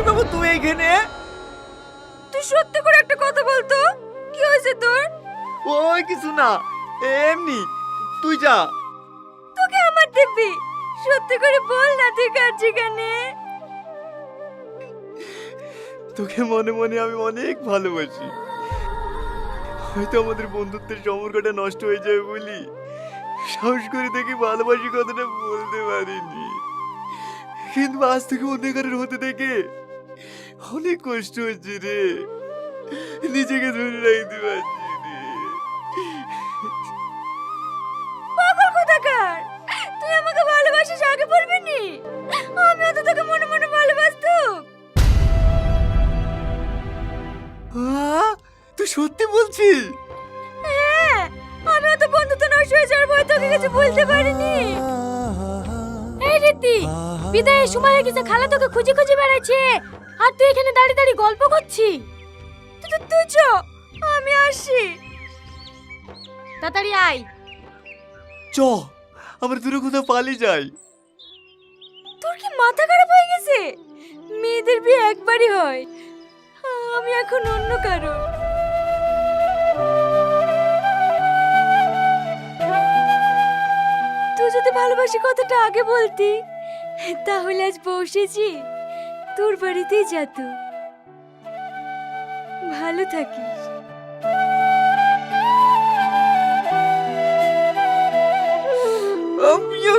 বাবু তুই এইখানে? তুই সত্যি করে একটা কথা বলতো, কি হয়েছে তোর? ওই কিছু না, এমনি। তুই যা। তোকে আমার দিব্যি, সত্যি করে বল না তুই কাঁদছিস কেন? তোকে মনে মনে আমি অনেক ভালোবাসি। হয়তো আমাদের বন্ধুত্বের সম্পর্কটা নষ্ট হয়ে যাবে বলি সাহস করে দেখি ভালোবাসি কথাটা বলতে পারিনি, কিন্তু আজ থেকে অন্ধকারের হতে দেখে অনেক কষ্ট হচ্ছে রে। নিজেকে ধরে রাখতে পারছি রে। পাগল কোথাকার, তুই আমাকে ভালোবাসিস আগে বলবি নি? আমিও তো তোকে মনে মনে ভালোবাসতুম। তুই সত্যি বলছিস? হ্যাঁ, আমিও তো বন্ধুত্ব নষ্ট হয়ে যাওয়ার ভয় তোকে কিছু বলতে পারিনি। এই রীতি, বিদায়ের সময় হয়ে গেছে, খালা তোকে খুঁজে খুঁজে বেড়াচ্ছে আর তুই এখানে দাঁড়িয়ে দাঁড়িয়ে গল্প করছিস। তুই চ, আমি আসি। তাড়াতাড়ি আয়। চ, আমরা দূরে কোথাও পালিয়ে যাই। তোর কি মাথা খারাপ হয়ে গেছে? মেয়েদের বিয়ে একবারই হয়, আমি এখন অন্য কারো। তুই যদি ভালোবাসি কথাটা আগে বলতি, তাহলে আজ বসেছি তোর বাড়িতেই যেত। ভালো থাকিস। আমিও